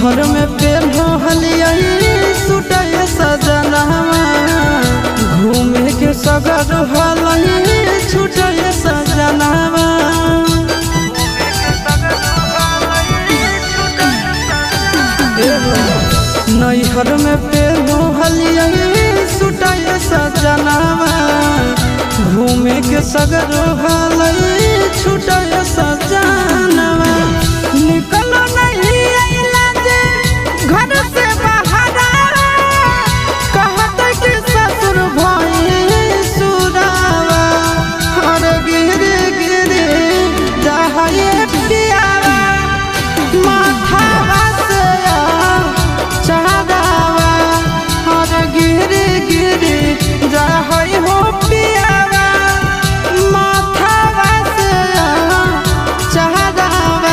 नैहर में पेन्हो हलियाई सुटय सजनवा घूमे के सगर हलई छुटय सजनवा नैहर में पेन्हो हलियाई सुटय सजनवा घूमे के सगर हलई छुटय सजनवा निकलो नहीं अइला जे घर से बाहर कहत कि ससुर भई सुरावा हर गिरे गिरे जाए पियावा माथावा से चढ़ावा हर गिरे गिरे जाए हो पियावा माथावा से चढ़ावा।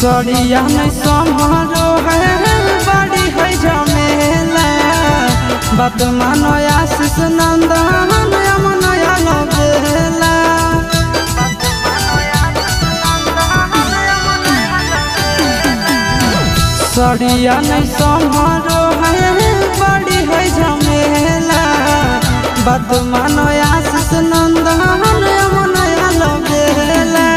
सड़िया नहीं संभालो है बड़ी है झमेला बात मानो आशीष नंदन नया लगेला सड़िया नहीं संभालो है बड़ी है झमेला बात मानो आशीष नंदन नया लगेला।